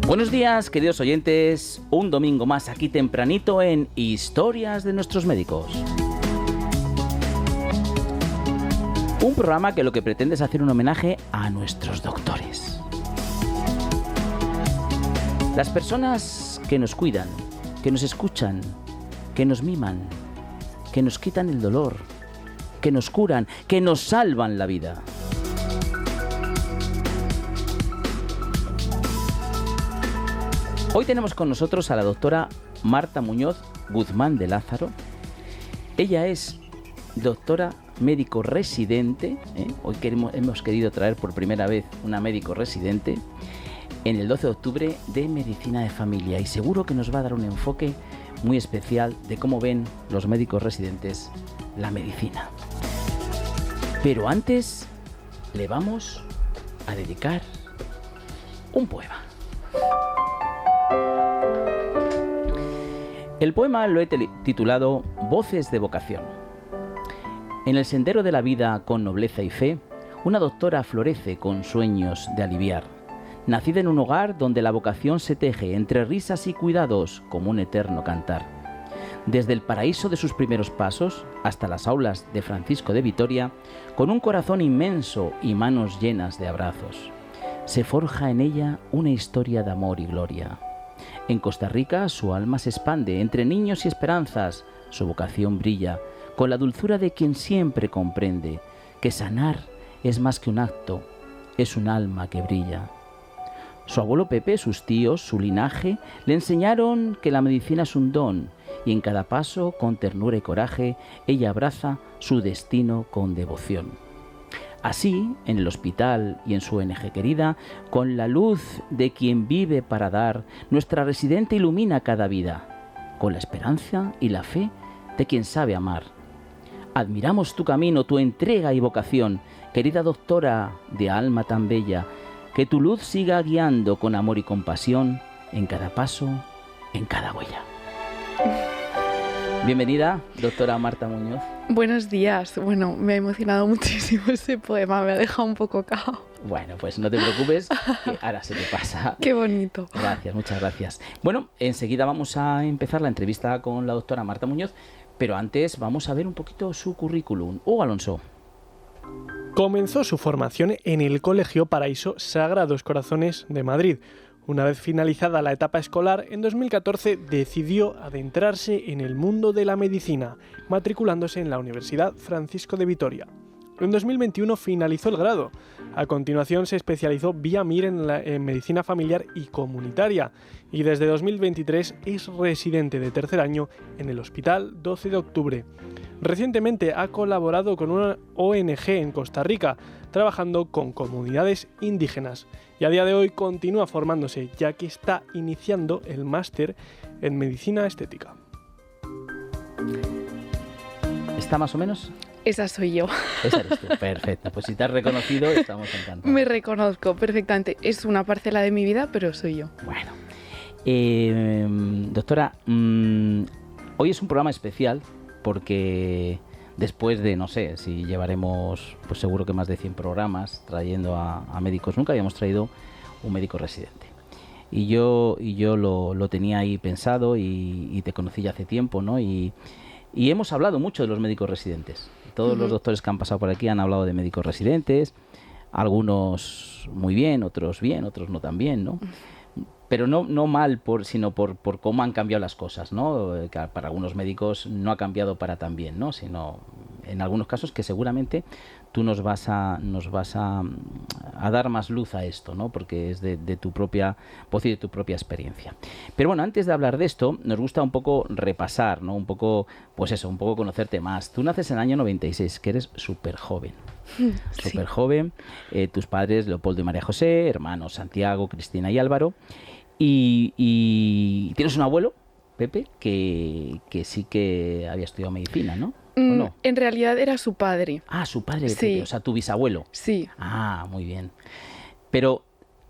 Buenos días, queridos oyentes. Un domingo más aquí tempranito en Historias de nuestros médicos. Un programa que lo que pretende es hacer un homenaje a nuestros doctores. Las personas que nos cuidan, que nos escuchan, que nos miman, que nos quitan el dolor, que nos curan, que nos salvan la vida. Hoy tenemos con nosotros a la doctora Marta Muñoz Guzmán de Lázaro. Ella es doctora médico residente. Hoy hemos querido traer por primera vez una médico residente en el 12 de octubre de Medicina de Familia, y seguro que nos va a dar un enfoque muy especial de cómo ven los médicos residentes la medicina. Pero antes le vamos a dedicar un poema. El poema lo he titulado Voces de vocación. En el sendero de la vida con nobleza y fe, una doctora florece con sueños de aliviar. Nacida en un hogar donde la vocación se teje entre risas y cuidados como un eterno cantar. Desde el paraíso de sus primeros pasos hasta las aulas de Francisco de Vitoria, con un corazón inmenso y manos llenas de abrazos, se forja en ella una historia de amor y gloria. En Costa Rica su alma se expande entre niños y esperanzas, su vocación brilla con la dulzura de quien siempre comprende que sanar es más que un acto, es un alma que brilla. Su abuelo Pepe, sus tíos, su linaje le enseñaron que la medicina es un don, y en cada paso, con ternura y coraje, ella abraza su destino con devoción. Así, en el hospital y en su ONG querida, con la luz de quien vive para dar, nuestra residente ilumina cada vida, con la esperanza y la fe de quien sabe amar. Admiramos tu camino, tu entrega y vocación, querida doctora de alma tan bella, que tu luz siga guiando con amor y compasión en cada paso, en cada huella. Bienvenida, doctora Marta Muñoz. Buenos días. Bueno, me ha emocionado muchísimo ese poema, me ha dejado un poco cao. Bueno, pues no te preocupes, que ahora se te pasa. Qué bonito. Gracias, muchas gracias. Bueno, enseguida vamos a empezar la entrevista con la doctora Marta Muñoz, pero antes vamos a ver un poquito su currículum. Hugo Alonso. Comenzó su formación en el Colegio Paraíso Sagrados Corazones de Madrid. Una vez finalizada la etapa escolar, en 2014 decidió adentrarse en el mundo de la medicina, matriculándose en la Universidad Francisco de Vitoria. En 2021 finalizó el grado. A continuación se especializó vía MIR en medicina familiar y comunitaria, y desde 2023 es residente de tercer año en el Hospital 12 de Octubre. Recientemente ha colaborado con una ONG en Costa Rica, trabajando con comunidades indígenas, y a día de hoy continúa formándose, ya que está iniciando el máster en medicina estética. ¿Está más o menos? Esa soy yo. Esa eres tú, perfecto. Pues si te has reconocido, estamos encantados. Me reconozco perfectamente. Es una parcela de mi vida, pero soy yo. Bueno, doctora, hoy es un programa especial porque después de, no sé, si llevaremos, pues seguro que más de 100 programas trayendo a médicos, nunca habíamos traído un médico residente. Y yo lo tenía ahí pensado y te conocí ya hace tiempo, ¿no? Y hemos hablado mucho de los médicos residentes. Todos los doctores que han pasado por aquí han hablado de médicos residentes, algunos muy bien, otros no tan bien, ¿no? Pero no mal, sino por cómo han cambiado las cosas, ¿no? Que para algunos médicos no ha cambiado para tan bien, ¿no? Sino en algunos casos que seguramente tú nos vas a dar más luz a esto, ¿no? Porque es de tu propia voz y de tu propia experiencia. Pero bueno, antes de hablar de esto, nos gusta un poco repasar, ¿no? Un poco, pues eso, un poco conocerte más. Tú naces en el año 96, que eres súper joven. Súper joven. Tus padres, Leopoldo y María José, hermanos Santiago, Cristina y Álvaro. Y tienes un abuelo, Pepe, que sí que había estudiado medicina, ¿no? ¿O no? En realidad era su padre. Ah, su padre, Sí. Pepe, o sea, tu bisabuelo. Sí. Ah, muy bien. Pero,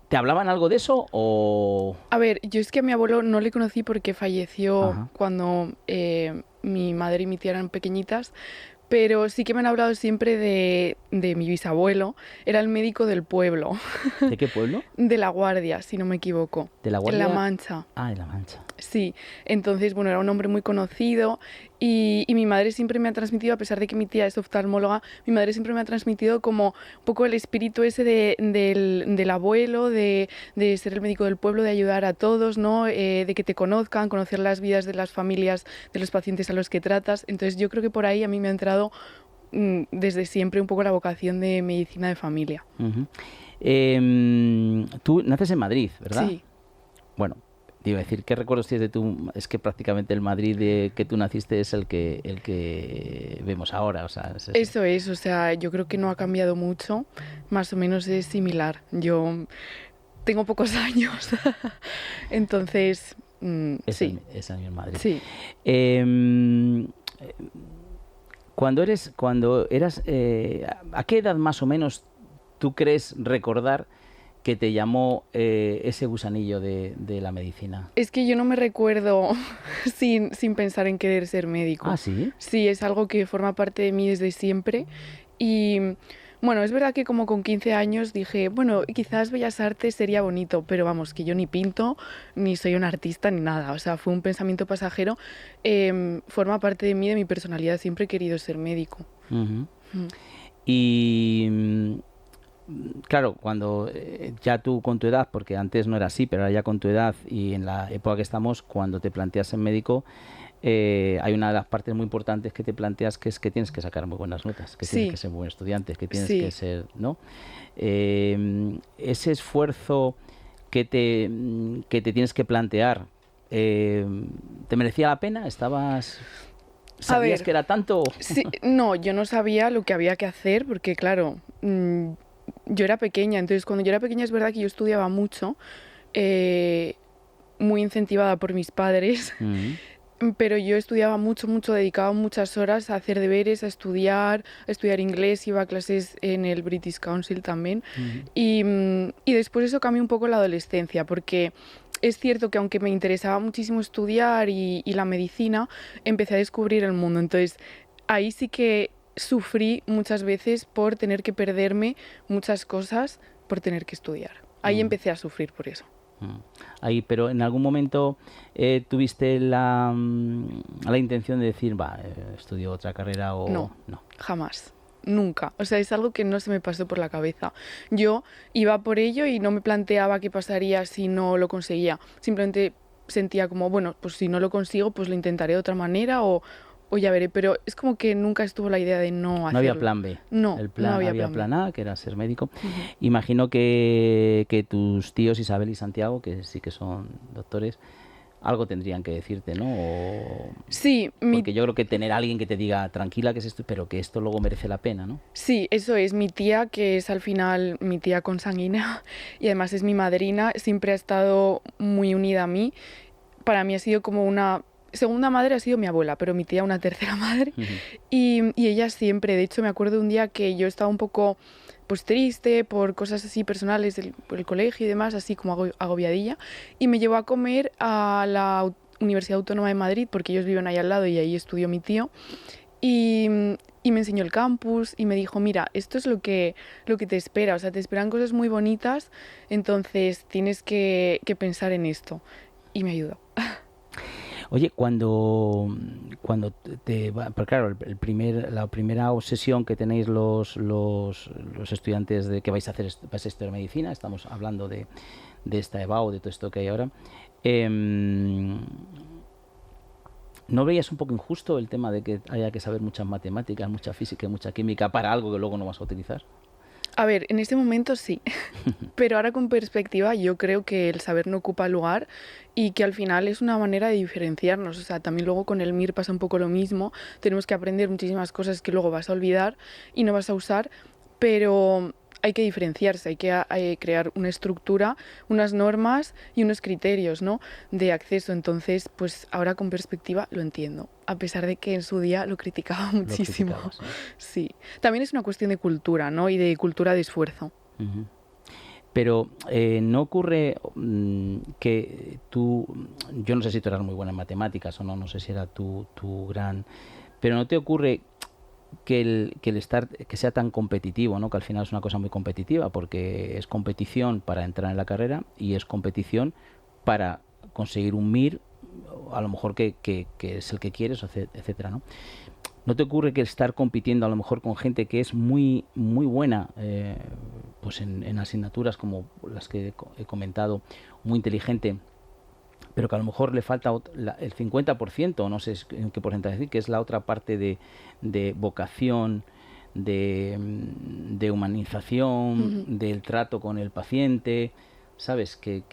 ¿te hablaban algo de eso o...? A ver, yo es que a mi abuelo no le conocí porque falleció Ajá. cuando mi madre y mi tía eran pequeñitas, pero sí que me han hablado siempre de mi bisabuelo. Era el médico del pueblo, ¿De qué pueblo? de La Guardia, si no me equivoco. ¿De La En Guardia? La Mancha. Ah, en La Mancha. Sí, entonces, bueno, era un hombre muy conocido y mi madre siempre me ha transmitido, a pesar de que mi tía es oftalmóloga, mi madre siempre me ha transmitido como un poco el espíritu ese del abuelo, de ser el médico del pueblo, de ayudar a todos, ¿no? De que te conozcan, conocer las vidas de las familias, de los pacientes a los que tratas. Entonces yo creo que por ahí a mí me ha entrado desde siempre un poco la vocación de medicina de familia. Ujú. Tú naces en Madrid, ¿verdad? Sí. Bueno, te iba a decir, ¿qué recuerdos tienes de tu...? Es que prácticamente el Madrid de que tú naciste es el que vemos ahora, o sea, es eso. Eso es, o sea, yo creo que no ha cambiado mucho, más o menos es similar. Yo tengo pocos años, entonces, sí, Es el mismo Madrid. sí. Em, cuando eras, ¿a qué edad más o menos tú crees recordar que te llamó ese gusanillo de la medicina? Es que yo no me recuerdo sin pensar en querer ser médico. Ah, ¿sí? Sí, es algo que forma parte de mí desde siempre y bueno, es verdad que como con 15 años dije, bueno, quizás Bellas Artes sería bonito, pero vamos, que yo ni pinto, ni soy un artista, ni nada. O sea, fue un pensamiento pasajero. Forma parte de mí, de mi personalidad. Siempre he querido ser médico. Ujú. Mm. Y claro, cuando ya tú con tu edad, porque antes no era así, pero ahora ya con tu edad y en la época que estamos, cuando te planteas ser médico, hay una de las partes muy importantes que te planteas que es que tienes que sacar muy buenas notas, que tienes Sí, que ser buen estudiante, que tienes sí. que ser, ¿no? Ese esfuerzo que te tienes que plantear, ¿te merecía la pena? A ¿Sabías ver, que era tanto? sí, no, yo no sabía lo que había que hacer porque, claro, yo era pequeña. Entonces, cuando yo era pequeña es verdad que yo estudiaba mucho, eh, muy incentivada por mis padres. Ujú, Pero yo estudiaba mucho, mucho, dedicaba muchas horas a hacer deberes, a estudiar inglés, iba a clases en el British Council también. ujú, Y después eso cambió un poco en la adolescencia, porque es cierto que aunque me interesaba muchísimo estudiar y la medicina, empecé a descubrir el mundo. Entonces, ahí sí que sufrí muchas veces por tener que perderme muchas cosas por tener que estudiar. Ahí ujú. empecé a sufrir por eso. Mm. Ahí, pero en algún momento tuviste la intención de decir, va, estudio otra carrera o No. no. Jamás, nunca. O sea, es algo que no se me pasó por la cabeza. Yo iba por ello y no me planteaba qué pasaría si no lo conseguía. Simplemente sentía como, bueno, pues si no lo consigo, pues lo intentaré de otra manera o ya veré. Pero es como que nunca estuvo la idea de no No había hacerlo. plan B. No, no había Había plan B. plan A, que era ser médico. Ujú. Imagino que tus tíos Isabel y Santiago, que sí que son doctores, algo tendrían que decirte, ¿no? Sí, Porque yo creo que tener a alguien que te diga, tranquila, que es esto, pero que esto luego merece la pena, ¿no? sí, eso es. Mi tía, que es al final mi tía consanguínea y además es mi madrina, siempre ha estado muy unida a mí. Para mí ha sido como una segunda madre, ha sido mi abuela, pero mi tía una tercera madre. Ujú, Y ella siempre, de hecho me acuerdo un día que yo estaba un poco pues triste por cosas así personales por el colegio y demás, así como agobiadilla, y me llevó a comer a la Universidad Autónoma de Madrid, porque ellos viven ahí al lado y ahí estudió mi tío, y, y me enseñó el campus y me dijo, mira, esto es lo que te espera, o sea, te esperan cosas muy bonitas, entonces tienes que pensar en esto. Y me ayudó. Oye, cuando porque claro, la primera obsesión que tenéis los estudiantes de que vais a estudiar medicina, estamos hablando de esta EBAU, de todo esto que hay ahora, em, ¿no veías un poco injusto el tema de que haya que saber muchas matemáticas, mucha física y mucha química para algo que luego no vas a utilizar? A ver, en ese momento sí, pero ahora con perspectiva yo creo que el saber no ocupa lugar y que al final es una manera de diferenciarnos. O sea, también luego con el MIR pasa un poco lo mismo. Tenemos que aprender muchísimas cosas que luego vas a olvidar y no vas a usar, pero hay que diferenciarse, hay que crear una estructura, unas normas y unos criterios, ¿no?, de acceso. Entonces, pues ahora con perspectiva lo entiendo, a pesar de que en su día lo criticaba Lo muchísimo. criticabas, ¿no? Sí, también es una cuestión de cultura, ¿no?, y de cultura de esfuerzo. Ujú. Pero no ocurre que tú, yo no sé si tú eras muy buena en matemáticas o no, no sé si era tu gran, pero no te ocurre que sea tan competitivo, ¿no? Que al final es una cosa muy competitiva, porque es competición para entrar en la carrera y es competición para conseguir un MIR, a lo mejor que es el que quieres, etcétera, ¿no? ¿No te ocurre que estar compitiendo a lo mejor con gente que es muy muy buena, pues en asignaturas como las que he comentado, muy inteligente, pero que a lo mejor le falta el 50%, no sé en qué porcentaje decir, que es la otra parte de vocación, de humanización, del trato con el paciente, ¿sabes? Que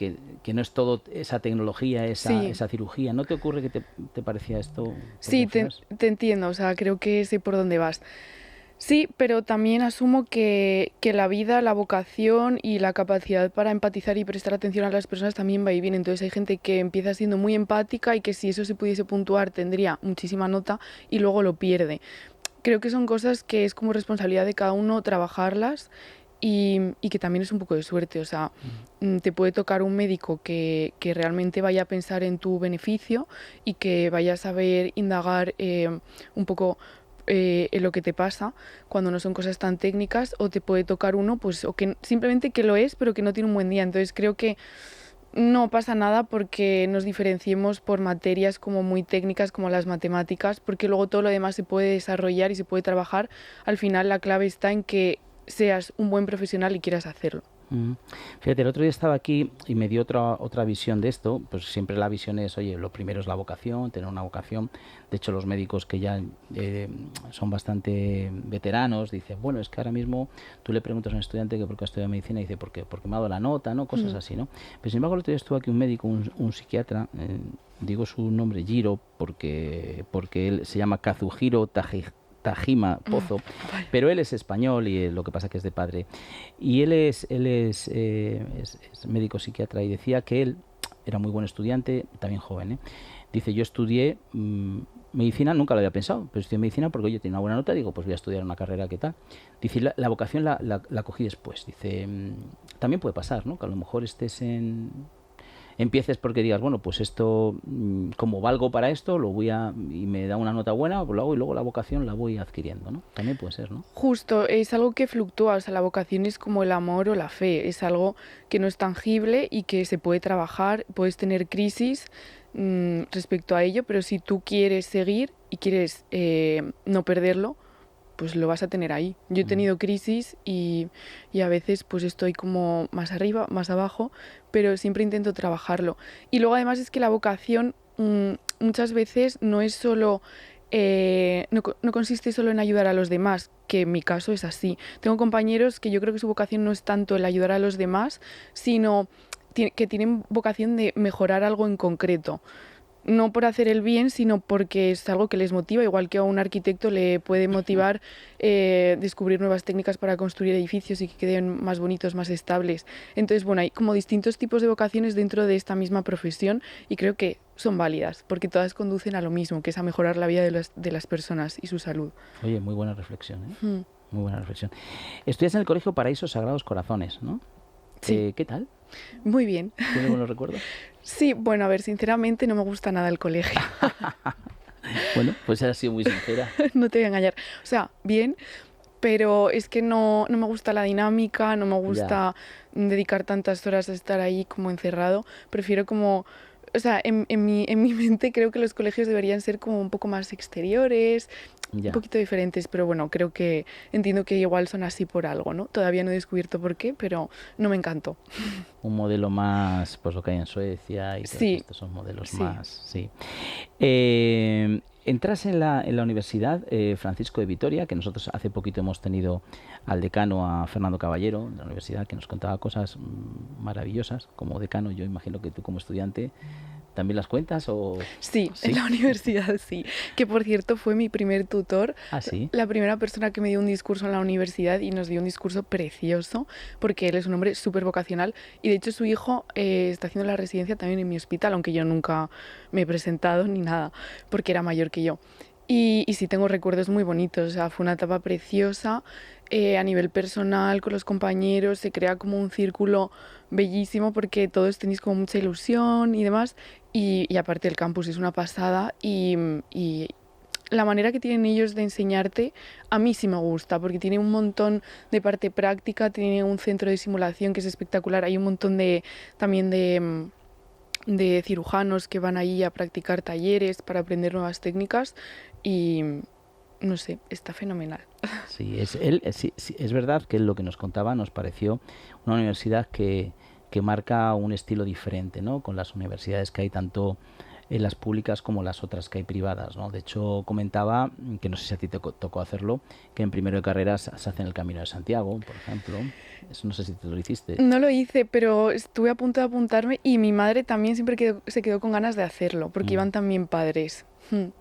no es todo esa tecnología, Sí, esa cirugía. ¿No te ocurre que te parecía esto? Por sí, casualidad? te entiendo, o sea, creo que sé por dónde vas. Sí, pero también asumo que la vida, la vocación y la capacidad para empatizar y prestar atención a las personas también va y viene. Entonces hay gente que empieza siendo muy empática y que si eso se pudiese puntuar tendría muchísima nota y luego lo pierde. Creo que son cosas que es como responsabilidad de cada uno trabajarlas y que también es un poco de suerte. O sea, te puede tocar un médico que realmente vaya a pensar en tu beneficio y que vaya a saber indagar un poco en lo que te pasa cuando no son cosas tan técnicas, o te puede tocar uno pues o que simplemente que lo es pero que no tiene un buen día. Entonces creo que no pasa nada porque nos diferenciemos por materias como muy técnicas como las matemáticas, porque luego todo lo demás se puede desarrollar y se puede trabajar. Al final la clave está en que seas un buen profesional y quieras hacerlo. Mm. Fíjate, el otro día estaba aquí y me dio otra visión de esto. Pues siempre la visión es, oye, lo primero es la vocación, tener una vocación. De hecho, los médicos que ya son bastante veteranos dicen, bueno, es que ahora mismo tú le preguntas a un estudiante que por qué ha estudiado medicina y dice, porque me ha dado la nota, ¿no? Cosas así, ¿no? Pero sin embargo, el otro día estuvo aquí un médico, un psiquiatra, digo su nombre Jiro porque él se llama Kazuhiro Tajima Pozo, pero él es español y lo que pasa que es de padre. Y él es médico psiquiatra y decía que él era muy buen estudiante, también joven, ¿eh? Dice, yo estudié medicina, nunca lo había pensado, pero estudié medicina porque yo tenía una buena nota, digo, pues voy a estudiar una carrera, ¿qué tal? Dice, la vocación la cogí después. Dice, también puede pasar, ¿no? Que a lo mejor empieces porque digas, bueno, pues esto, como valgo para esto, y me da una nota buena, pues lo hago y luego la vocación la voy adquiriendo, ¿no? También puede ser, ¿no? Justo, es algo que fluctúa, o sea, la vocación es como el amor o la fe, es algo que no es tangible y que se puede trabajar, puedes tener crisis respecto a ello, pero si tú quieres seguir y quieres no perderlo, pues lo vas a tener ahí. Yo he tenido crisis y a veces pues estoy como más arriba, más abajo, pero siempre intento trabajarlo. Y luego además es que la vocación muchas veces no es solo, no consiste solo en ayudar a los demás, que en mi caso es así. Tengo compañeros que yo creo que su vocación no es tanto el ayudar a los demás, sino que tienen vocación de mejorar algo en concreto. No por hacer el bien, sino porque es algo que les motiva, igual que a un arquitecto le puede motivar descubrir nuevas técnicas para construir edificios y que queden más bonitos, más estables. Entonces, bueno, hay como distintos tipos de vocaciones dentro de esta misma profesión y creo que son válidas, porque todas conducen a lo mismo, que es a mejorar la vida de las personas y su salud. Oye, muy buena reflexión, ¿eh? Muy buena reflexión. Estudias en el Colegio Paraíso Sagrados Corazones, ¿no? Sí, ¿Qué tal? muy bien. ¿Tienes buenos recuerdos? Sí, bueno, a ver, sinceramente no me gusta nada el colegio. Bueno, pues has sido muy sincera. No te voy a engañar. O sea, bien, pero es que no me gusta la dinámica, no me Ya, gusta dedicar tantas horas a estar ahí como encerrado. Prefiero como, o sea, en mi mente creo que los colegios deberían ser como un poco más exteriores, un ya. poquito diferentes, pero bueno, entiendo que igual son así por algo, ¿no? Todavía no he descubierto por qué, pero no me encantó. Un modelo más, pues lo que hay en Suecia y todos Sí, estos son modelos sí. más, sí. Entras en la Universidad Francisco de Vitoria, que nosotros hace poquito hemos tenido al decano, a Fernando Caballero, de la universidad, que nos contaba cosas maravillosas. Como decano, yo imagino que tú como estudiante también las cuentas o... Sí, en Sí. la universidad sí. Que por cierto fue mi primer tutor, Ah, sí. la primera persona que me dio un discurso en la universidad y nos dio un discurso precioso porque él es un hombre súper vocacional y de hecho su hijo está haciendo la residencia también en mi hospital, aunque yo nunca me he presentado ni nada porque era mayor que yo. Y sí tengo recuerdos muy bonitos, o sea, fue una etapa preciosa a nivel personal, con los compañeros, se crea como un círculo bellísimo porque todos tenéis como mucha ilusión y demás, y aparte el campus es una pasada y la manera que tienen ellos de enseñarte, a mí sí me gusta, porque tiene un montón de parte práctica, tiene un centro de simulación que es espectacular, hay un montón también de cirujanos que van ahí a practicar talleres para aprender nuevas técnicas y no sé, está fenomenal. Sí, es verdad que lo que nos contaba nos pareció una universidad que marca un estilo diferente, ¿no? Con las universidades que hay tanto en las públicas como las otras que hay privadas, ¿no? De hecho, comentaba, que no sé si a ti te tocó hacerlo, que en primero de carreras se hace en el Camino de Santiago, por ejemplo. Eso no sé si te lo hiciste. No lo hice, pero estuve a punto de apuntarme y mi madre también siempre se quedó con ganas de hacerlo, porque iban también padres.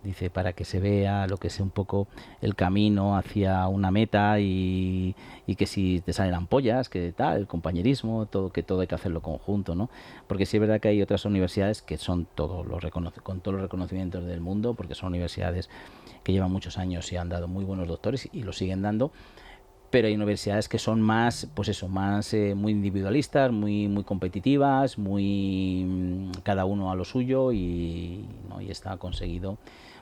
Dice, para que se vea lo que sea un poco el camino hacia una meta y que si te salen ampollas, que tal, el compañerismo, que todo hay que hacerlo conjunto, ¿no? Porque sí es verdad que hay otras universidades que son con todos los reconocimientos del mundo, porque son universidades que llevan muchos años y han dado muy buenos doctores y lo siguen dando, pero hay universidades que son más, pues eso, más muy individualistas, muy competitivas, cada uno a lo suyo y está conseguido,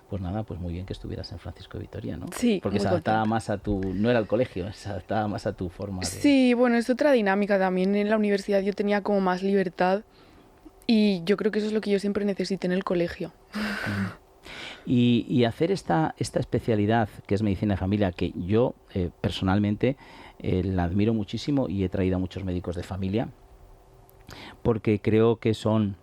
pues nada, pues muy bien que estuvieras en Francisco de Vitoria, ¿no? Sí, porque se adaptaba más no era el colegio, se adaptaba más a tu forma de... Sí, bueno, es otra dinámica también. En la universidad yo tenía como más libertad y yo creo que eso es lo que yo siempre necesité en el colegio. Y hacer esta especialidad que es medicina de familia, que yo personalmente la admiro muchísimo y he traído a muchos médicos de familia, porque creo que son,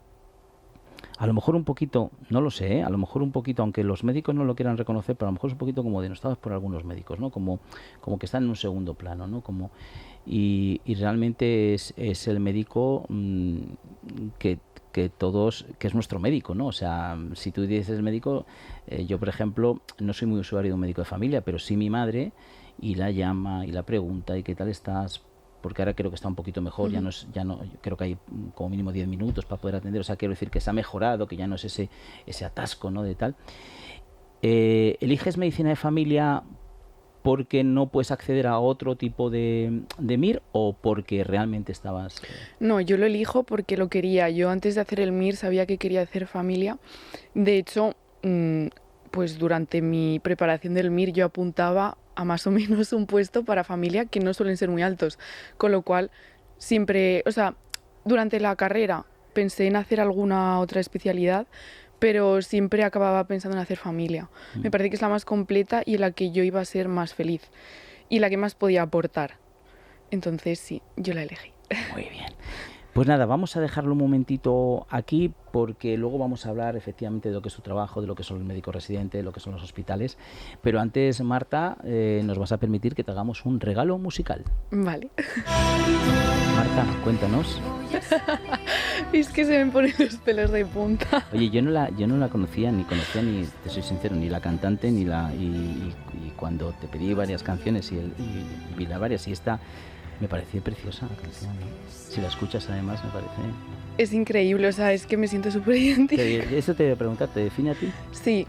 a lo mejor un poquito, no lo sé, a lo mejor un poquito, aunque los médicos no lo quieran reconocer, pero a lo mejor es un poquito como denostados por algunos médicos, ¿no? Como que están en un segundo plano, ¿no? Y realmente es el médico que es nuestro médico, ¿no? O sea, si tú dices médico, yo por ejemplo no soy muy usuario de un médico de familia, pero sí mi madre, y la llama y la pregunta, ¿y qué tal estás? Porque ahora creo que está un poquito mejor, ya no, yo creo que hay como mínimo 10 minutos para poder atender, o sea, quiero decir que se ha mejorado, que ya no es ese atasco, ¿no? De tal. ¿Eliges medicina de familia porque no puedes acceder a otro tipo de MIR o porque realmente estabas...? No, yo lo elijo porque lo quería. Yo antes de hacer el MIR sabía que quería hacer familia. De hecho, pues durante mi preparación del MIR yo apuntaba a más o menos un puesto para familia que no suelen ser muy altos. Con lo cual, siempre, o sea, durante la carrera pensé en hacer alguna otra especialidad, pero siempre acababa pensando en hacer familia. Me parece que es la más completa y en la que yo iba a ser más feliz y la que más podía aportar. Entonces sí, yo la elegí. Muy bien. Pues nada, vamos a dejarlo un momentito aquí porque luego vamos a hablar efectivamente de lo que es su trabajo, de lo que son los médicos residentes, de lo que son los hospitales. Pero antes, Marta, nos vas a permitir que te hagamos un regalo musical. Vale. Marta, cuéntanos. Es que se me ponen los pelos de punta. Oye, yo no la conocía, ni te soy sincero, ni la cantante, ni y cuando te pedí varias canciones y vi las varias y esta me pareció preciosa la canción, ¿no? Si la escuchas además me parece... Es increíble, o sea, es que me siento súper identificada. Eso te voy a preguntar, ¿te define a ti? Sí.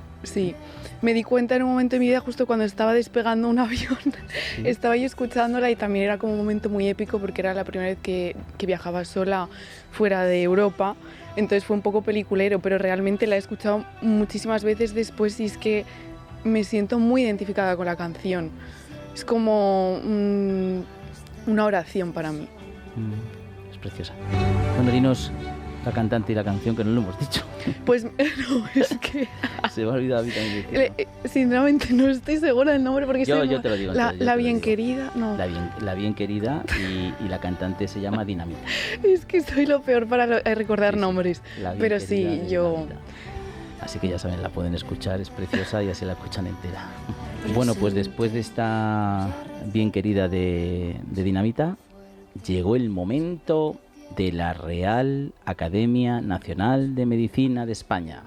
Me di cuenta en un momento de mi vida justo cuando estaba despegando un avión. ¿Sí? Estaba ahí escuchándola y también era como un momento muy épico porque era la primera vez que viajaba sola fuera de Europa. Entonces fue un poco peliculero, pero realmente la he escuchado muchísimas veces después y es que me siento muy identificada con la canción. Es como una oración para mí. Es preciosa. Bueno, dinos la cantante y la canción, que no lo hemos dicho. Pues no, es que... Se me ha olvidado a mí también decirlo. Sinceramente no estoy segura del nombre porque... Yo te lo digo. La bien querida, no. La bien querida y la cantante se llama Dinamita. Es que soy lo peor para recordar nombres. Pero sí, yo... Dinamita. Así que ya saben, la pueden escuchar, es preciosa y así la escuchan entera. Bueno, pues después de esta bien querida de Dinamita, llegó el momento de la Real Academia Nacional de Medicina de España,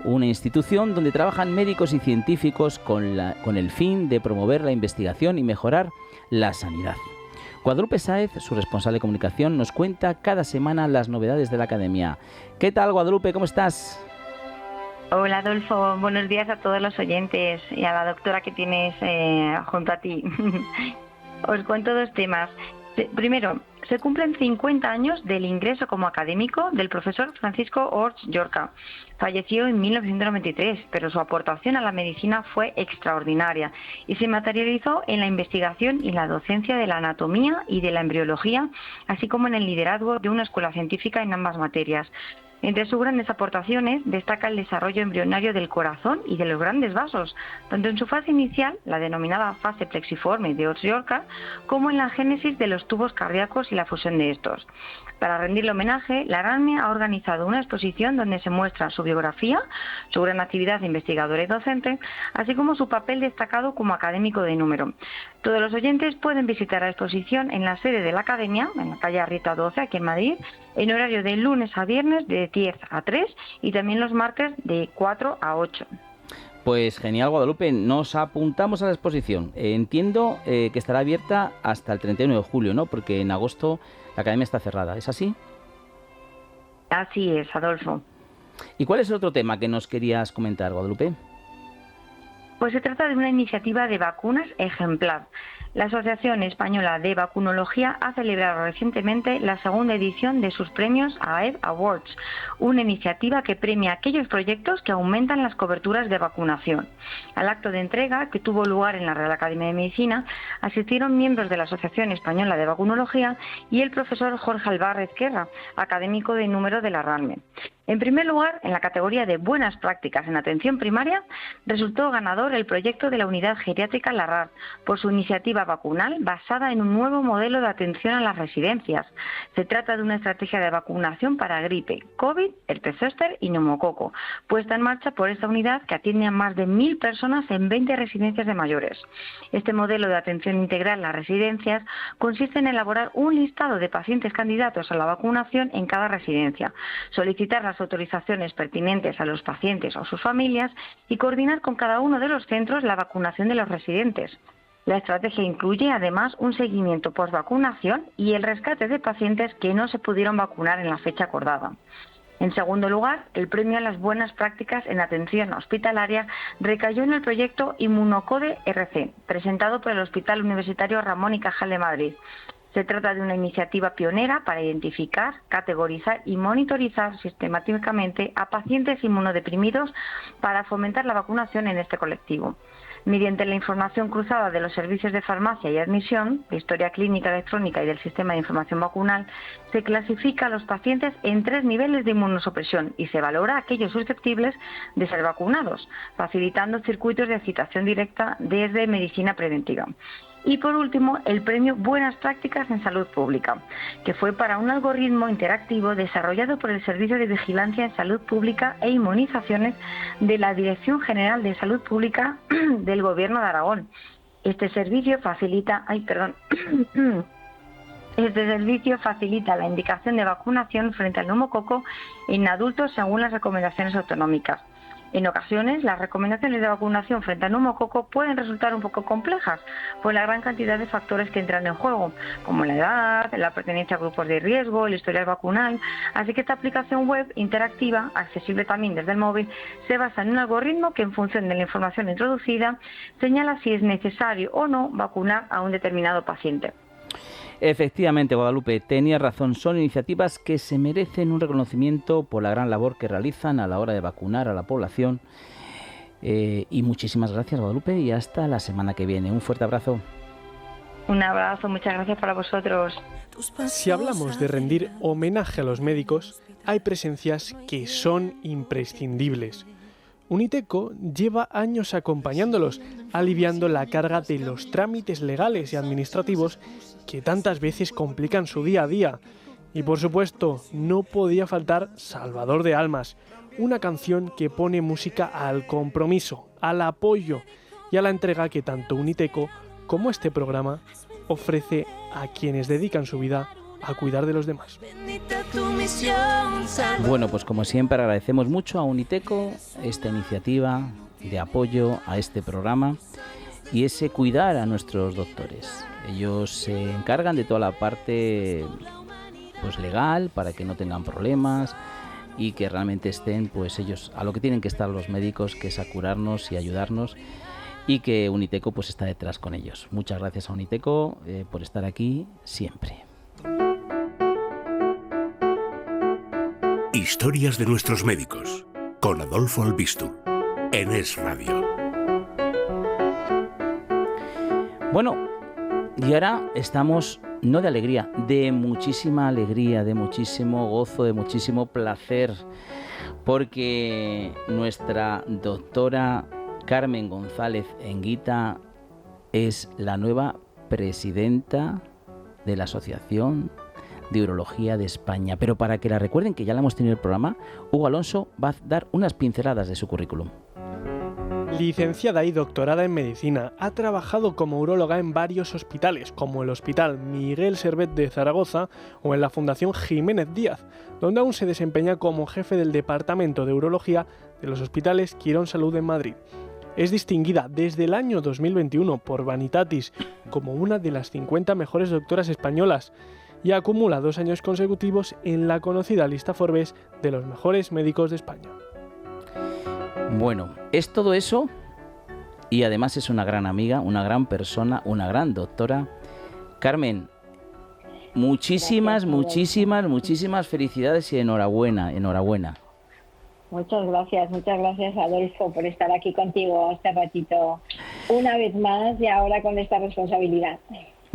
una institución donde trabajan médicos y científicos con el fin de promover la investigación y mejorar la sanidad. Guadalupe Sáez, su responsable de comunicación, nos cuenta cada semana las novedades de la Academia. ¿Qué tal, Guadalupe? ¿Cómo estás? Hola, Adolfo. Buenos días a todos los oyentes y a la doctora que tienes junto a ti. Os cuento dos temas. Primero, se cumplen 50 años del ingreso como académico del profesor Francisco Orts Llorca. Falleció en 1993, pero su aportación a la medicina fue extraordinaria y se materializó en la investigación y la docencia de la anatomía y de la embriología, así como en el liderazgo de una escuela científica en ambas materias. Entre sus grandes aportaciones destaca el desarrollo embrionario del corazón y de los grandes vasos, tanto en su fase inicial, la denominada fase plexiforme de Orts-Llorca, como en la génesis de los tubos cardíacos y la fusión de estos. Para rendirle homenaje, la RANME ha organizado una exposición donde se muestra su biografía, su gran actividad investigadora y docente, así como su papel destacado como académico de número. Todos los oyentes pueden visitar la exposición en la sede de la Academia, en la calle Arrieta 12, aquí en Madrid, en horario de lunes a viernes de 10 a 3 y también los martes de 4 a 8. Pues genial, Guadalupe, nos apuntamos a la exposición. Entiendo que estará abierta hasta el 31 de julio, ¿no? Porque en agosto la academia está cerrada, ¿es así? Así es, Adolfo. ¿Y cuál es el otro tema que nos querías comentar, Guadalupe? Pues se trata de una iniciativa de vacunas ejemplar. La Asociación Española de Vacunología ha celebrado recientemente la segunda edición de sus premios AEV Awards, una iniciativa que premia aquellos proyectos que aumentan las coberturas de vacunación. Al acto de entrega, que tuvo lugar en la Real Academia de Medicina, asistieron miembros de la Asociación Española de Vacunología y el profesor Jorge Albarra Ezquerra, académico de número de la RANME. En primer lugar, en la categoría de Buenas Prácticas en Atención Primaria, resultó ganador el proyecto de la Unidad Geriátrica LARRAD por su iniciativa vacunal basada en un nuevo modelo de atención a las residencias. Se trata de una estrategia de vacunación para gripe, COVID, herpes zóster y neumococo, puesta en marcha por esta unidad que atiende a más de 1.000 personas en 20 residencias de mayores. Este modelo de atención integral en las residencias consiste en elaborar un listado de pacientes candidatos a la vacunación en cada residencia, solicitar las autorizaciones pertinentes a los pacientes o sus familias y coordinar con cada uno de los centros la vacunación de los residentes. La estrategia incluye además un seguimiento post-vacunación y el rescate de pacientes que no se pudieron vacunar en la fecha acordada. En segundo lugar, el premio a las buenas prácticas en atención hospitalaria recayó en el proyecto Inmunocode RC, presentado por el Hospital Universitario Ramón y Cajal de Madrid. Se trata de una iniciativa pionera para identificar, categorizar y monitorizar sistemáticamente a pacientes inmunodeprimidos para fomentar la vacunación en este colectivo. Mediante la información cruzada de los servicios de farmacia y admisión, de historia clínica electrónica y del sistema de información vacunal, se clasifica a los pacientes en 3 niveles de inmunosupresión y se valora a aquellos susceptibles de ser vacunados, facilitando circuitos de citación directa desde medicina preventiva. Y por último, el premio Buenas Prácticas en Salud Pública, que fue para un algoritmo interactivo desarrollado por el Servicio de Vigilancia en Salud Pública e Inmunizaciones de la Dirección General de Salud Pública del Gobierno de Aragón. Este servicio facilita la indicación de vacunación frente al neumococo en adultos según las recomendaciones autonómicas. En ocasiones, las recomendaciones de vacunación frente al neumococo pueden resultar un poco complejas por la gran cantidad de factores que entran en juego, como la edad, la pertenencia a grupos de riesgo, el historial vacunal. Así que esta aplicación web interactiva, accesible también desde el móvil, se basa en un algoritmo que en función de la información introducida señala si es necesario o no vacunar a un determinado paciente. Efectivamente, Guadalupe, tenía razón. Son iniciativas que se merecen un reconocimiento por la gran labor que realizan a la hora de vacunar a la población. Y muchísimas gracias, Guadalupe, y hasta la semana que viene. Un fuerte abrazo. Un abrazo, muchas gracias para vosotros. Si hablamos de rendir homenaje a los médicos, hay presencias que son imprescindibles. Uniteco lleva años acompañándolos, aliviando la carga de los trámites legales y administrativos que tantas veces complican su día a día. Y por supuesto, no podía faltar Salvador de Almas, una canción que pone música al compromiso, al apoyo y a la entrega que tanto Uniteco como este programa ofrece a quienes dedican su vida a cuidar de los demás. Bueno, pues como siempre agradecemos mucho a Uniteco esta iniciativa de apoyo a este programa y ese cuidar a nuestros doctores. Ellos se encargan de toda la parte pues legal para que no tengan problemas y que realmente estén pues ellos a lo que tienen que estar los médicos, que es a curarnos y ayudarnos. y que Uniteco pues está detrás con ellos. Muchas gracias a Uniteco por estar aquí siempre. Historias de nuestros médicos, con Adolfo Albistur, en Es Radio. Bueno, y ahora estamos, no de alegría, de muchísima alegría, de muchísimo gozo, de muchísimo placer, porque nuestra doctora Carmen González Enguita es la nueva presidenta de la Asociación de Urología de España. Pero para que la recuerden, que ya la hemos tenido en el programa, Hugo Alonso va a dar unas pinceladas de su currículum. Licenciada y doctorada en medicina, ha trabajado como uróloga en varios hospitales, como el Hospital Miguel Servet de Zaragoza o en la Fundación Jiménez Díaz, donde aún se desempeña como jefe del Departamento de Urología de los Hospitales Quirón Salud en Madrid. Es distinguida desde el año 2021 por Vanitatis como una de las 50 mejores doctoras españolas y acumula 2 años consecutivos en la conocida lista Forbes de los mejores médicos de España. Bueno, es todo eso y además es una gran amiga, una gran persona, una gran doctora. Carmen, muchísimas felicidades y enhorabuena. Muchas gracias Adolfo por estar aquí contigo este ratito una vez más y ahora con esta responsabilidad.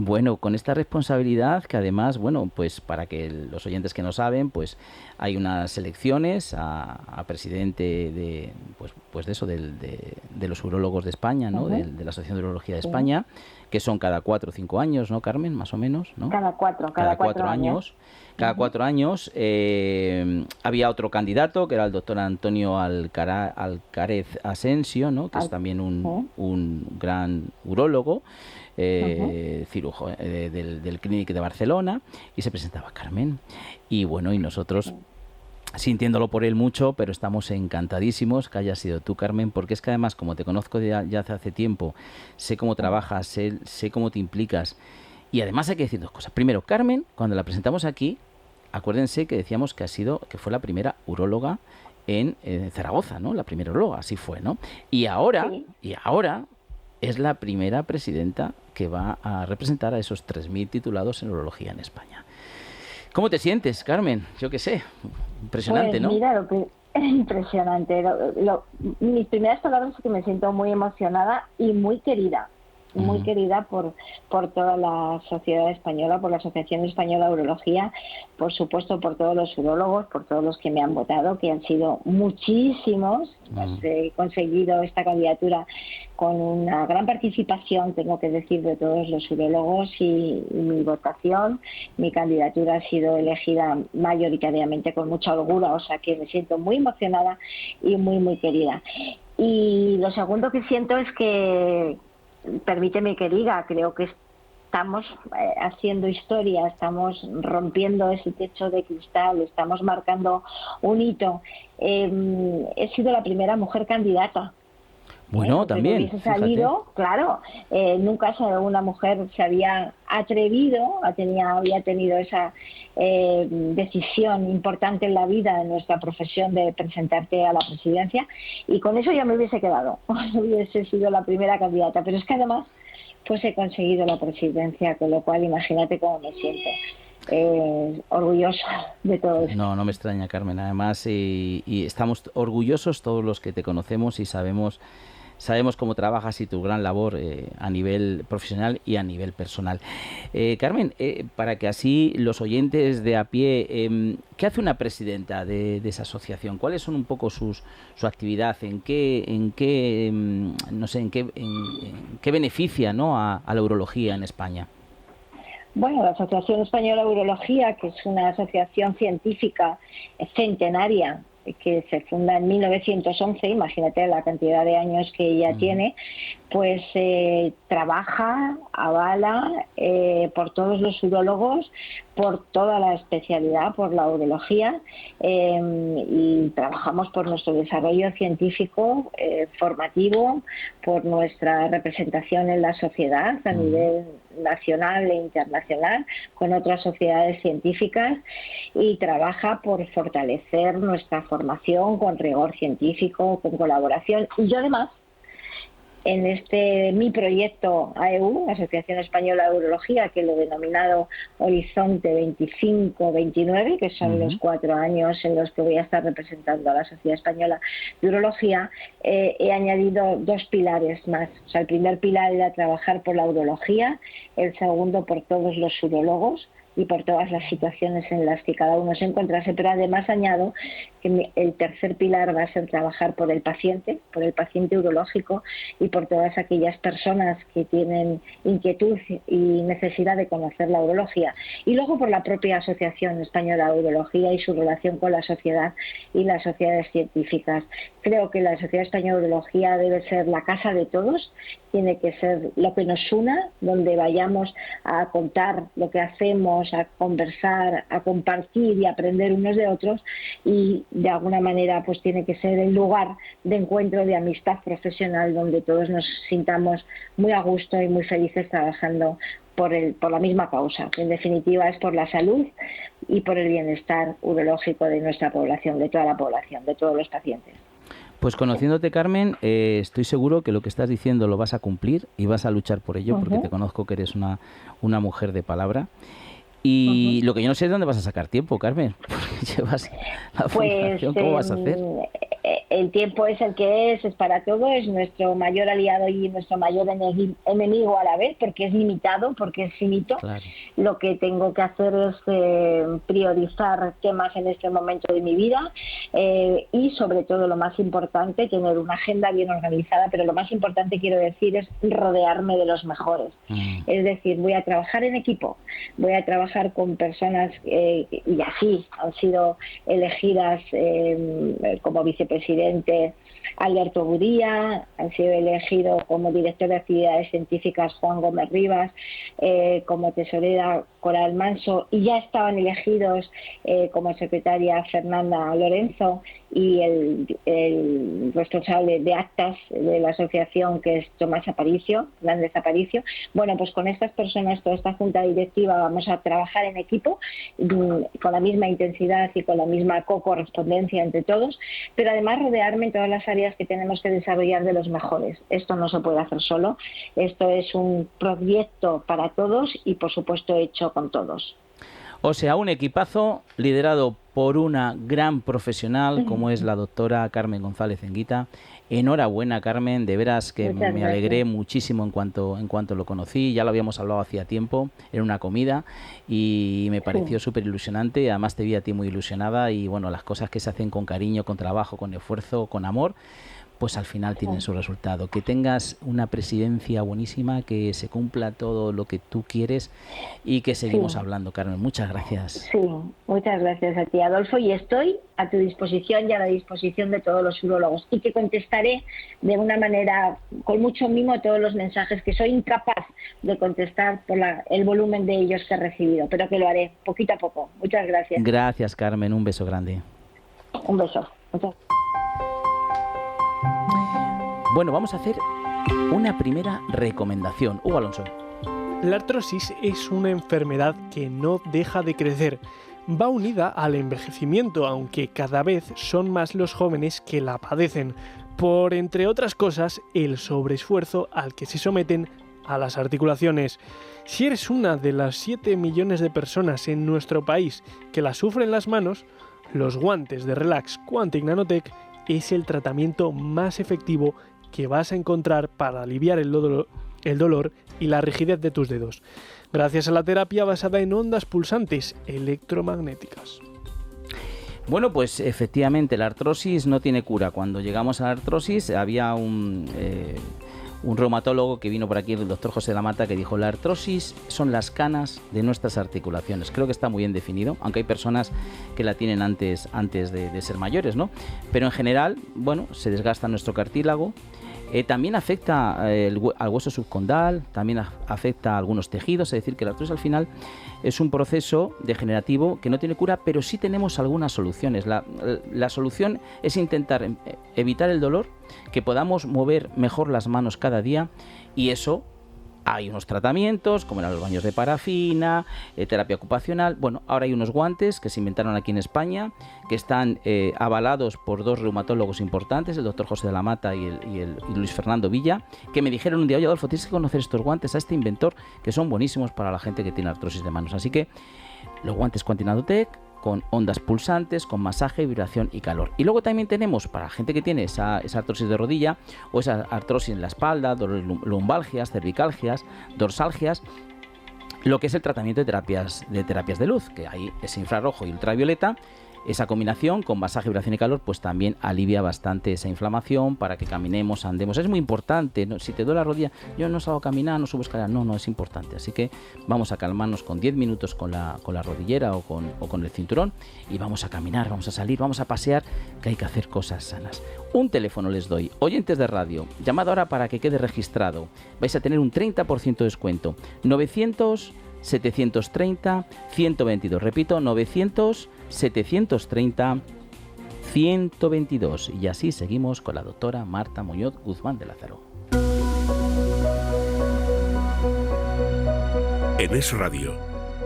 Bueno, con esta responsabilidad que además, bueno, pues para que los oyentes que no saben, pues hay unas elecciones a presidente de, pues de eso, de los urólogos de España, ¿no? De la Asociación de Urología de España, que son cada 4 o 5 años, ¿no, Carmen? Más o menos, ¿no? Cada 4 años. Cada 4 años había otro candidato, que era el doctor Antonio Alcaraz Asensio, ¿no? Que es también un gran urólogo. Cirujo del Clínic de Barcelona, y se presentaba Carmen. Y bueno, y nosotros, sintiéndolo por él mucho, pero estamos encantadísimos que hayas sido tú, Carmen, porque es que además, como te conozco ya hace tiempo, sé cómo trabajas, sé cómo te implicas, y además hay que decir 2 cosas. Primero, Carmen, cuando la presentamos aquí, acuérdense que decíamos que fue la primera uróloga en Zaragoza, ¿no? La primera uróloga, así fue, ¿no? Y ahora es la primera presidenta que va a representar a esos 3.000 titulados en urología en España. ¿Cómo te sientes, Carmen? Yo qué sé, impresionante, pues, ¿no? Mira, impresionante. Mis primeras palabras es que me siento muy emocionada y muy querida. Muy querida por toda la sociedad española, por la Asociación Española de Urología, por supuesto por todos los urólogos, por todos los que me han votado, que han sido muchísimos. He conseguido esta candidatura con una gran participación, tengo que decir, de todos los urólogos y mi votación, mi candidatura ha sido elegida mayoritariamente con mucha holgura, o sea que me siento muy emocionada y muy querida. Y lo segundo que siento es que, permíteme que diga, creo que estamos haciendo historia, estamos rompiendo ese techo de cristal, estamos marcando un hito. He sido la primera mujer candidata. Bueno, también. Hubiese salido, claro, nunca una mujer se había atrevido, había tenido esa decisión importante en la vida, en nuestra profesión, de presentarte a la presidencia, y con eso ya me hubiese quedado, hubiese sido la primera candidata, pero es que además pues he conseguido la presidencia, con lo cual imagínate cómo me siento. Orgullosa de todo esto. No me extraña, Carmen, además, y estamos orgullosos todos los que te conocemos y sabemos cómo trabajas y tu gran labor a nivel profesional y a nivel personal. Carmen, para que así los oyentes de a pie, ¿qué hace una presidenta de esa asociación? ¿Cuáles son un poco su actividad? ¿En qué beneficia, ¿no? a la urología en España? Bueno, la Asociación Española de Urología, que es una asociación científica centenaria, que se funda en 1911, imagínate la cantidad de años que ella tiene, pues trabaja, avala por todos los urólogos, por toda la especialidad, por la urología, y trabajamos por nuestro desarrollo científico, formativo, por nuestra representación en la sociedad a nivel nacional e internacional con otras sociedades científicas, y trabaja por fortalecer nuestra formación con rigor científico, con colaboración. Y yo además mi proyecto AEU, Asociación Española de Urología, que lo he denominado Horizonte 25-29, que son los 4 años en los que voy a estar representando a la Sociedad Española de Urología, he añadido 2 pilares más. O sea, el primer pilar era trabajar por la urología, el segundo por todos los urólogos y por todas las situaciones en las que cada uno se encontrase, pero además añado que el tercer pilar va a ser trabajar por el paciente urológico y por todas aquellas personas que tienen inquietud y necesidad de conocer la urología, y luego por la propia Asociación Española de Urología y su relación con la sociedad y las sociedades científicas. Creo que la Sociedad Española de Urología debe ser la casa de todos, tiene que ser lo que nos una, donde vayamos a contar lo que hacemos, a conversar, a compartir y aprender unos de otros, y de alguna manera pues tiene que ser el lugar de encuentro, de amistad profesional, donde todos nos sintamos muy a gusto y muy felices trabajando por la misma causa, que en definitiva es por la salud y por el bienestar urológico de nuestra población, de toda la población, de todos los pacientes. Pues conociéndote, Carmen, estoy seguro que lo que estás diciendo lo vas a cumplir y vas a luchar por ello, porque te conozco que eres una mujer de palabra. Y lo que yo no sé es dónde vas a sacar tiempo, Carmen, porque llevas la fundación, ¿cómo vas a hacer? El tiempo es el que es para todo, es nuestro mayor aliado y nuestro mayor enemigo a la vez, porque es limitado, porque es finito. Claro. Lo que tengo que hacer es priorizar temas en este momento de mi vida y sobre todo lo más importante, tener una agenda bien organizada, pero lo más importante, quiero decir, es rodearme de los mejores. Es decir, voy a trabajar en equipo, voy a trabajar con personas y así han sido elegidas como vicepresidente Alberto Buría, ha sido elegido como director de actividades científicas Juan Gómez Rivas, como tesorera Coral Manso, y ya estaban elegidos como secretaria Fernanda Lorenzo, y el responsable de actas de la asociación, que es Tomás Hernández Aparicio. Bueno, pues con estas personas, toda esta junta directiva, vamos a trabajar en equipo con la misma intensidad y con la misma co-correspondencia entre todos, pero además rodearme en todas las áreas que tenemos que desarrollar de los mejores. Esto no se puede hacer solo, esto es un proyecto para todos y por supuesto hecho con todos. O sea, un equipazo liderado por una gran profesional como es la doctora Carmen González Enguita. Enhorabuena, Carmen, de veras que me alegré muchísimo en cuanto lo conocí. Ya lo habíamos hablado hacía tiempo en una comida y me pareció súper ilusionante. Además te vi a ti muy ilusionada y bueno, las cosas que se hacen con cariño, con trabajo, con esfuerzo, con amor, pues al final tienen su resultado. Que tengas una presidencia buenísima, que se cumpla todo lo que tú quieres y que seguimos hablando, Carmen. Muchas gracias. Sí, muchas gracias a ti, Adolfo, y estoy a tu disposición y a la disposición de todos los urólogos, y que contestaré de una manera con mucho mimo todos los mensajes que soy incapaz de contestar por el volumen de ellos que he recibido, pero que lo haré poquito a poco. Muchas gracias. Gracias, Carmen. Un beso grande. Un beso. Muchas gracias. Bueno, vamos a hacer una primera recomendación. Hugo Alonso. La artrosis es una enfermedad que no deja de crecer. Va unida al envejecimiento, aunque cada vez son más los jóvenes que la padecen, por, entre otras cosas, el sobreesfuerzo al que se someten a las articulaciones. Si eres una de las 7 millones de personas en nuestro país que la sufren las manos, los guantes de Relax Quantic Nanotech es el tratamiento más efectivo que vas a encontrar para aliviar el dolor y la rigidez de tus dedos, gracias a la terapia basada en ondas pulsantes electromagnéticas. Bueno, pues efectivamente la artrosis no tiene cura. Cuando llegamos a la artrosis había un reumatólogo que vino por aquí, el doctor José Lamata, que dijo: la artrosis son las canas de nuestras articulaciones. Creo que está muy bien definido, aunque hay personas que la tienen antes de ser mayores, ¿no? Pero en general, bueno, se desgasta nuestro cartílago. También afecta al hueso subcondal, también afecta a algunos tejidos, es decir, que la artrosis al final es un proceso degenerativo que no tiene cura, pero sí tenemos algunas soluciones. La solución es intentar evitar el dolor, que podamos mover mejor las manos cada día, y eso Hay unos tratamientos, como eran los baños de parafina, terapia ocupacional. Bueno, ahora hay unos guantes que se inventaron aquí en España, que están avalados por 2 reumatólogos importantes, el doctor José de la Mata y Luis Fernando Villa, que me dijeron un día: oye, Adolfo, tienes que conocer estos guantes a este inventor, que son buenísimos para la gente que tiene artrosis de manos. Así que los guantes Quantinadotec, con ondas pulsantes, con masaje, vibración y calor. Y luego también tenemos, para la gente que tiene esa artrosis de rodilla o esa artrosis en la espalda, lumbalgias, cervicalgias, dorsalgias, lo que es el tratamiento de terapias de luz, que hay ese infrarrojo y ultravioleta. Esa combinación con masaje, vibración y calor pues también alivia bastante esa inflamación para que caminemos, andemos. Es muy importante, ¿no? Si te duele la rodilla, yo no salgo a caminar, no subo escaleras, no, es importante. Así que vamos a calmarnos con 10 minutos con la rodillera o con el cinturón y vamos a caminar, vamos a salir, vamos a pasear, que hay que hacer cosas sanas. Un teléfono les doy, oyentes de radio, llamad ahora para que quede registrado. Vais a tener un 30% de descuento. 900 730 122, repito, 900 730 122. Y así seguimos con la doctora Marta Muñoz Guzmán de Lázaro. En Es Radio,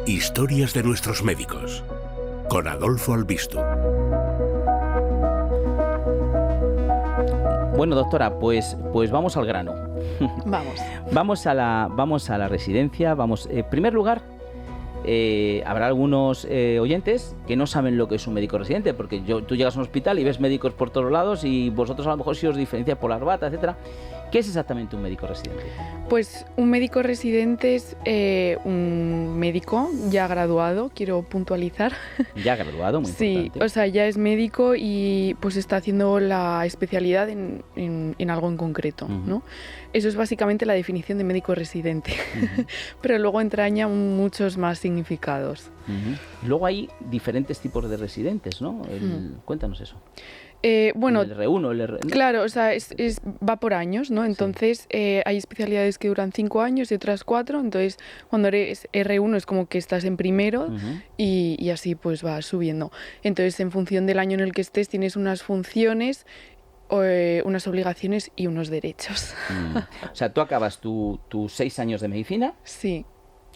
historias de nuestros médicos, con Adolfo Albistur. Bueno, doctora, pues vamos al grano. Vamos. Vamos a la residencia. En primer lugar, habrá algunos oyentes que no saben lo que es un médico residente, porque tú llegas a un hospital y ves médicos por todos lados y vosotros a lo mejor si os diferencia por la bata, etcétera. ¿Qué es exactamente un médico residente? Pues un médico residente es un médico ya graduado, quiero puntualizar. Ya graduado, muy importante. Sí, o sea, ya es médico y pues está haciendo la especialidad en algo en concreto, ¿no? Eso es básicamente la definición de médico residente, pero luego entraña muchos más significados. Luego hay diferentes tipos de residentes, ¿no? Cuéntanos eso. Bueno, el R1, el R... Claro, o sea, va por años, ¿no? Entonces, hay especialidades que duran 5 años y otras 4. Entonces, cuando eres R1 es como que estás en primero y así pues vas subiendo. Entonces, en función del año en el que estés, tienes unas funciones, unas obligaciones y unos derechos. O sea, tú acabas tus 6 años de medicina. Sí.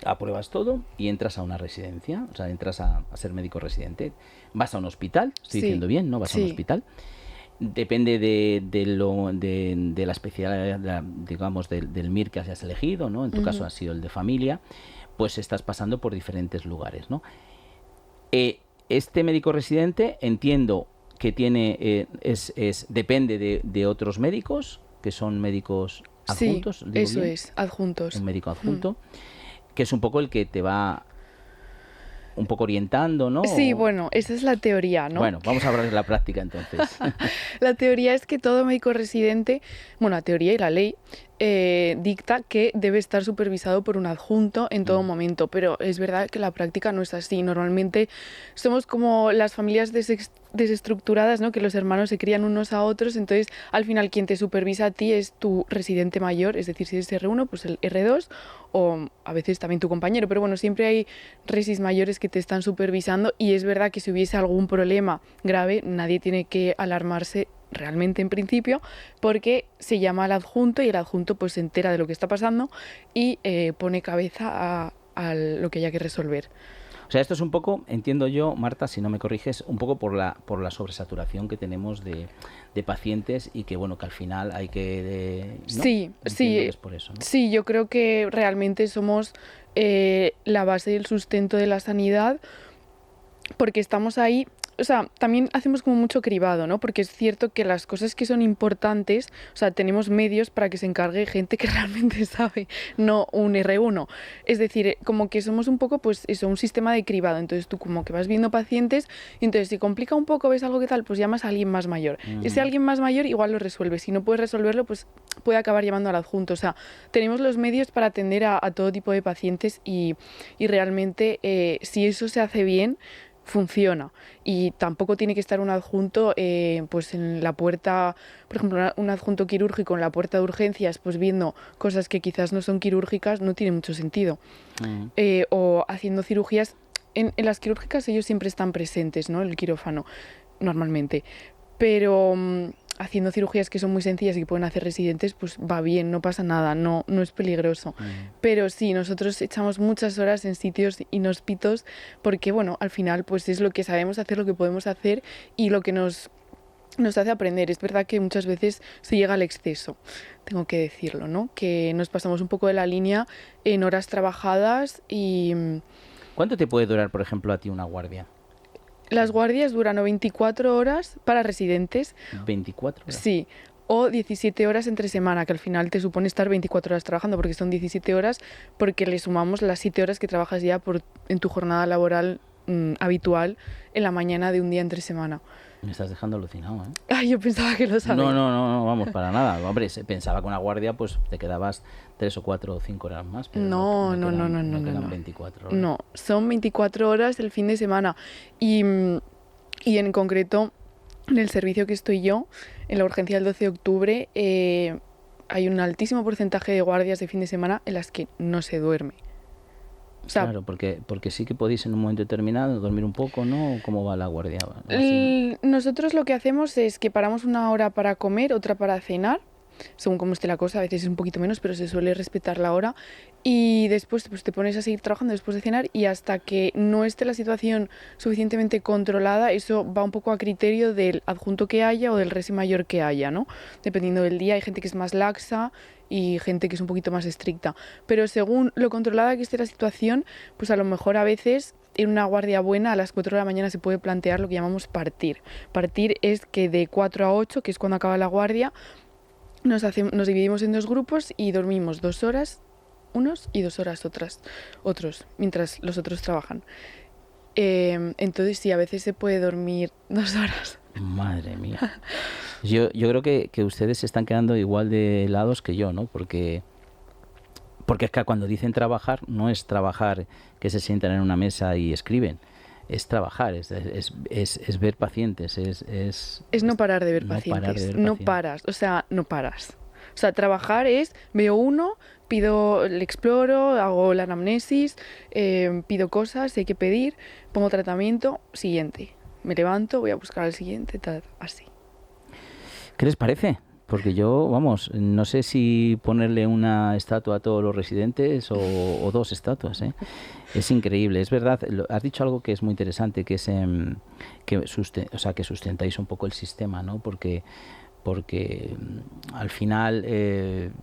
Apruebas todo y entras a una residencia, o sea, entras a ser médico residente. Vas a un hospital, estoy diciendo bien, ¿no? Vas a un hospital. Depende de la especialidad, digamos, del MIR que hayas elegido, ¿no? En tu caso ha sido el de familia, pues estás pasando por diferentes lugares, ¿no? Este médico residente, entiendo que depende de otros médicos, que son médicos adjuntos. Sí, eso bien. Es, adjuntos. Un médico adjunto. Que es un poco el que te va un poco orientando, ¿no? Sí, bueno, esa es la teoría, ¿no? Bueno, vamos a hablar de la práctica entonces. La teoría es que todo médico residente, bueno, la teoría y la ley dicta que debe estar supervisado por un adjunto en todo momento, pero es verdad que la práctica no es así. Normalmente somos como las familias desestructuradas, ¿no? Que los hermanos se crían unos a otros, entonces al final quien te supervisa a ti es tu residente mayor, es decir, si eres R1, pues el R2 o a veces también tu compañero, pero bueno, siempre hay resis mayores que te están supervisando y es verdad que si hubiese algún problema grave, nadie tiene que alarmarse realmente en principio, porque se llama al adjunto y el adjunto pues se entera de lo que está pasando y pone cabeza a lo que haya que resolver. O sea, esto es un poco, entiendo yo, Marta, si no me corriges, un poco por la sobresaturación que tenemos de pacientes y que, bueno, que al final hay que... ¿no? Sí, es por eso, ¿no? Sí, yo creo que realmente somos la base del sustento de la sanidad porque estamos ahí. O sea, también hacemos como mucho cribado, ¿no? Porque es cierto que las cosas que son importantes, o sea, tenemos medios para que se encargue gente que realmente sabe, no un R1. Es decir, como que somos un poco, pues eso, un sistema de cribado. Entonces tú como que vas viendo pacientes y entonces si complica un poco, ves algo que tal, pues llamas a alguien más mayor. Ese alguien más mayor igual lo resuelve. Si no puedes resolverlo, pues puede acabar llamando al adjunto. O sea, tenemos los medios para atender a todo tipo de pacientes y realmente si eso se hace bien, funciona y tampoco tiene que estar un adjunto pues en la puerta, por ejemplo un adjunto quirúrgico en la puerta de urgencias pues viendo cosas que quizás no son quirúrgicas, no tiene mucho sentido. O haciendo cirugías en las quirúrgicas ellos siempre están presentes, ¿no? El quirófano normalmente, pero haciendo cirugías que son muy sencillas y que pueden hacer residentes, pues va bien, no pasa nada, no es peligroso. Pero sí, nosotros echamos muchas horas en sitios inhóspitos porque, bueno, al final pues es lo que sabemos hacer, lo que podemos hacer y lo que nos hace aprender. Es verdad que muchas veces se llega al exceso, tengo que decirlo, ¿no? Que nos pasamos un poco de la línea en horas trabajadas y... ¿Cuánto te puede durar, por ejemplo, a ti una guardia? Las guardias duran o 24 horas para residentes. ¿24 horas? Sí, o 17 horas entre semana, que al final te supone estar 24 horas trabajando, porque son 17 horas porque le sumamos las 7 horas que trabajas ya en tu jornada laboral habitual en la mañana de un día entre semana. Me estás dejando alucinado, ¿eh? Ay, yo pensaba que lo sabía. No, vamos, para nada. Hombre, se pensaba que una guardia pues te quedabas 3 o 4 o 5 horas más, pero No, quedan 24 horas. No, son 24 horas el fin de semana. Y en concreto, en el servicio que estoy yo, en la urgencia del 12 de octubre, hay un altísimo porcentaje de guardias de fin de semana en las que no se duerme. O sea, claro, porque sí que podéis en un momento determinado dormir un poco, ¿no? ¿Cómo va la guardia? Así, ¿no? Nosotros lo que hacemos es que paramos una hora para comer, otra para cenar, según cómo esté la cosa, a veces es un poquito menos, pero se suele respetar la hora, y después pues, te pones a seguir trabajando después de cenar y hasta que no esté la situación suficientemente controlada, eso va un poco a criterio del adjunto que haya o del resi mayor que haya, ¿no? Dependiendo del día, hay gente que es más laxa y gente que es un poquito más estricta, pero según lo controlada que esté la situación, pues a lo mejor a veces en una guardia buena a las 4 de la mañana se puede plantear lo que llamamos partir. Partir es que de 4 a 8, que es cuando acaba la guardia, nos dividimos en 2 grupos y dormimos 2 horas unos y 2 horas otros, mientras los otros trabajan. Entonces sí, a veces se puede dormir 2 horas. Madre mía. Yo creo que ustedes se están quedando igual de helados que yo, ¿no? Porque es que cuando dicen trabajar, no es trabajar que se sientan en una mesa y escriben. Es trabajar, es ver pacientes, es no parar de ver pacientes, no paras, o sea, no paras. O sea, trabajar es, veo uno, le exploro, hago la anamnesis, pido cosas, si hay que pedir, pongo tratamiento, siguiente. Me levanto, voy a buscar al siguiente, así. ¿Qué les parece? Porque yo, vamos, no sé si ponerle una estatua a todos los residentes o 2 estatuas, ¿eh? Es increíble, es verdad. Has dicho algo que es muy interesante, que es que sustentáis un poco el sistema, ¿no? Porque al final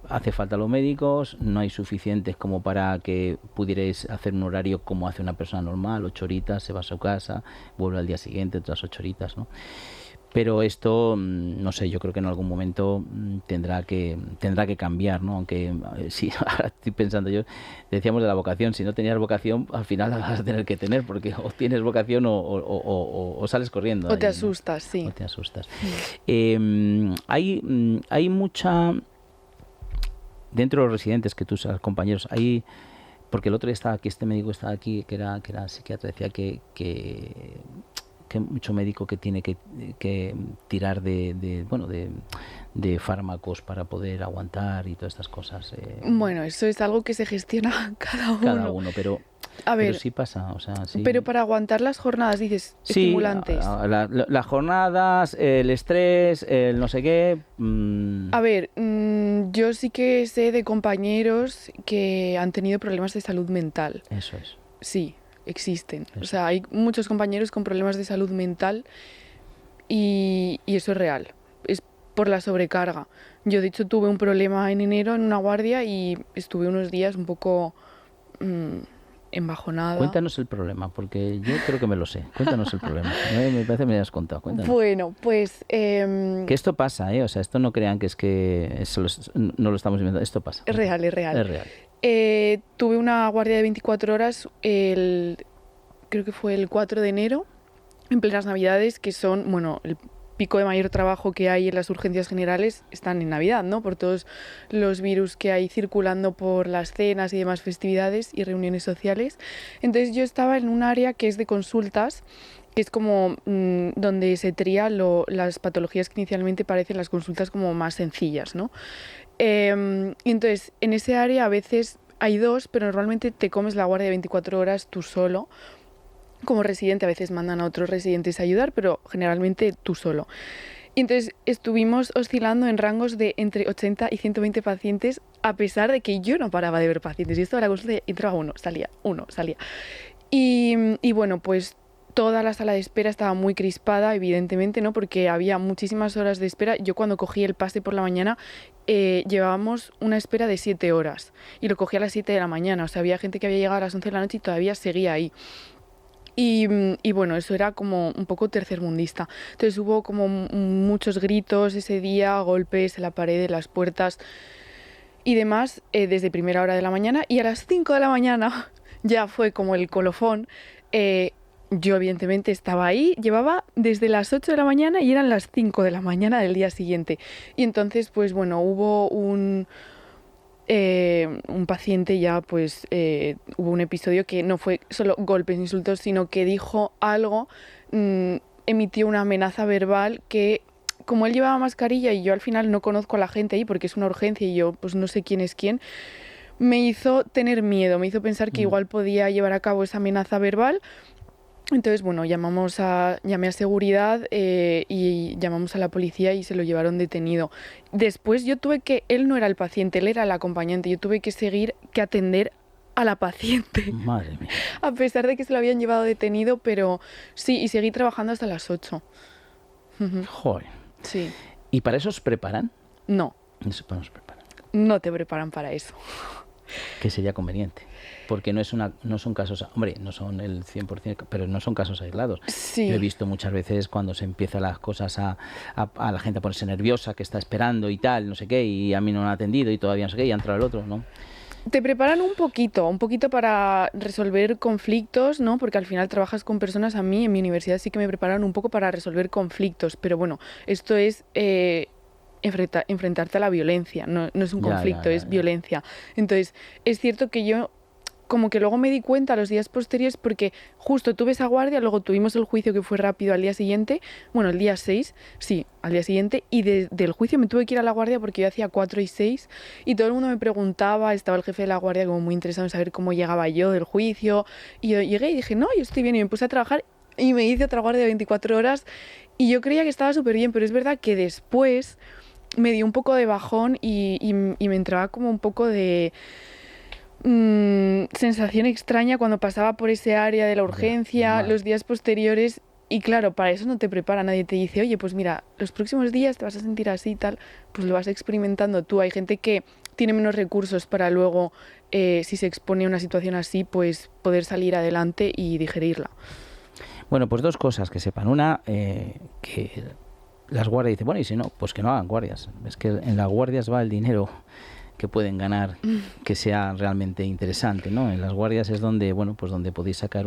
hace falta los médicos, no hay suficientes como para que pudierais hacer un horario como hace una persona normal, 8 horitas, se va a su casa, vuelve al día siguiente, otras 8 horitas, ¿no? Pero esto, no sé, yo creo que en algún momento tendrá que cambiar, ¿no? Aunque sí, ahora estoy pensando yo, decíamos de la vocación, si no tenías vocación, al final la vas a tener que tener, porque o tienes vocación o sales corriendo. O te asustas, ¿no? Sí. O te asustas. Hay mucha... Dentro de los residentes que tus compañeros, porque el otro día estaba aquí, este médico estaba aquí, que era psiquiatra, decía que mucho médico que tiene que tirar de fármacos para poder aguantar y todas estas cosas. Bueno, eso es algo que se gestiona cada uno. Pero sí pasa, o sea, sí. Pero para aguantar las jornadas, dices, sí, estimulantes. Las jornadas, el estrés, el no sé qué. A ver, yo sí que sé de compañeros que han tenido problemas de salud mental. Eso es. Sí. Existen. O sea, hay muchos compañeros con problemas de salud mental y eso es real. Es por la sobrecarga. Yo, de hecho, tuve un problema en enero en una guardia y estuve unos días un poco embajonada. Cuéntanos el problema, porque yo creo que me lo sé. Cuéntanos el problema. Me parece que me lo has contado. Cuéntanos. Bueno, pues... Que esto pasa, ¿eh? O sea, esto no crean que es que no lo estamos inventando. Esto pasa. Es real, es real. Es real. Tuve una guardia de 24 horas, creo que fue el 4 de enero, en plenas Navidades, que son, bueno, el pico de mayor trabajo que hay en las urgencias generales están en Navidad, ¿no? Por todos los virus que hay circulando por las cenas y demás festividades y reuniones sociales. Entonces yo estaba en un área que es de consultas, que es como donde se tría las patologías que inicialmente parecen las consultas como más sencillas, ¿no? Y entonces, en ese área a veces hay 2, pero normalmente te comes la guardia de 24 horas tú solo. Como residente a veces mandan a otros residentes a ayudar, pero generalmente tú solo. Y entonces estuvimos oscilando en rangos de entre 80 y 120 pacientes, a pesar de que yo no paraba de ver pacientes. Y esto de la consulta entraba uno, salía. Y bueno, pues toda la sala de espera estaba muy crispada, evidentemente, ¿no? Porque había muchísimas horas de espera. Yo cuando cogí el pase por la mañana llevábamos una espera de 7 horas y lo cogí a las 7 de la mañana. O sea, había gente que había llegado a las 11 de la noche y todavía seguía ahí. Y bueno, eso era como un poco tercermundista. Entonces hubo como muchos gritos ese día, golpes en la pared, en las puertas y demás, desde primera hora de la mañana. Y a las 5 de la mañana ya fue como el colofón. Yo evidentemente estaba ahí, llevaba desde las 8 de la mañana y eran las 5 de la mañana del día siguiente. Y entonces, pues bueno, hubo un paciente ya, pues hubo un episodio que no fue solo golpes, insultos, sino que dijo algo, emitió una amenaza verbal que, como él llevaba mascarilla y yo al final no conozco a la gente ahí porque es una urgencia y yo pues no sé quién es quién, me hizo tener miedo, me hizo pensar que igual podía llevar a cabo esa amenaza verbal. Entonces, bueno, llamé a seguridad y llamamos a la policía y se lo llevaron detenido. Después él no era el paciente, él era el acompañante, yo tuve que atender a la paciente. Madre mía. A pesar de que se lo habían llevado detenido, pero sí, y seguí trabajando hasta las 8. Joder. Sí. ¿Y para eso os preparan? No. Nos preparan. No te preparan para eso. Que sería conveniente. Porque no son casos, hombre, no son el 100%, pero no son casos aislados. Sí. Yo he visto muchas veces cuando se empiezan las cosas a la gente a ponerse nerviosa, que está esperando y tal, no sé qué, y a mí no me han atendido y todavía no sé qué, y ha entrado el otro, ¿no? Te preparan un poquito para resolver conflictos, ¿no? Porque al final trabajas con personas. A mí en mi universidad sí que me prepararon un poco para resolver conflictos, pero bueno, esto es enfrentarte a la violencia, no es un conflicto, es violencia. Entonces, es cierto que yo como que luego me di cuenta los días posteriores porque justo tuve esa guardia, luego tuvimos el juicio que fue rápido al día siguiente, bueno, el día 6, sí, al día siguiente, y del juicio me tuve que ir a la guardia porque yo hacía 4 y 6 y todo el mundo me preguntaba, estaba el jefe de la guardia como muy interesado en saber cómo llegaba yo del juicio, y yo llegué y dije, no, yo estoy bien, y me puse a trabajar y me hice otra guardia de 24 horas y yo creía que estaba súper bien, pero es verdad que después me dio un poco de bajón y me entraba como un poco de sensación extraña cuando pasaba por ese área de la urgencia, los días posteriores, y claro, para eso no te prepara nadie, te dice, oye, pues mira, los próximos días te vas a sentir así y tal, pues lo vas experimentando tú. Hay gente que tiene menos recursos para luego, si se expone a una situación así, pues poder salir adelante y digerirla. Bueno, pues 2 cosas que sepan. Una, que las guardias dicen, bueno, y si no, pues que no hagan guardias. Es que en las guardias va el dinero que pueden ganar, que sea realmente interesante, ¿no? En las guardias es donde, bueno, pues donde podéis sacar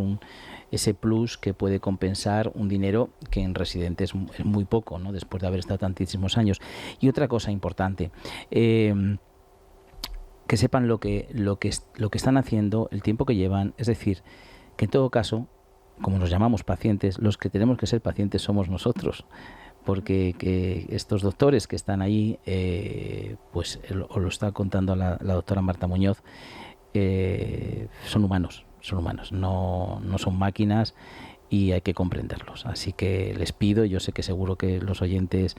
ese plus que puede compensar un dinero que en residente es muy poco, ¿no? Después de haber estado tantísimos años. Y otra cosa importante, que sepan lo que están haciendo, el tiempo que llevan, es decir, que en todo caso, como nos llamamos pacientes, los que tenemos que ser pacientes somos nosotros. Porque que estos doctores que están ahí, pues os lo está contando la doctora Marta Muñoz, son humanos, no son máquinas y hay que comprenderlos. Así que les pido, yo sé que seguro que los oyentes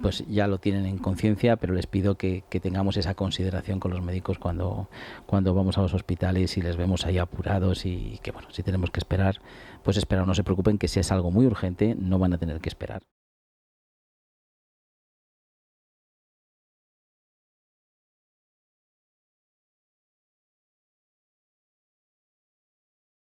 pues ya lo tienen en conciencia, pero les pido que tengamos esa consideración con los médicos cuando vamos a los hospitales y les vemos ahí apurados y que bueno, si tenemos que esperar, pues esperar, no se preocupen que si es algo muy urgente no van a tener que esperar.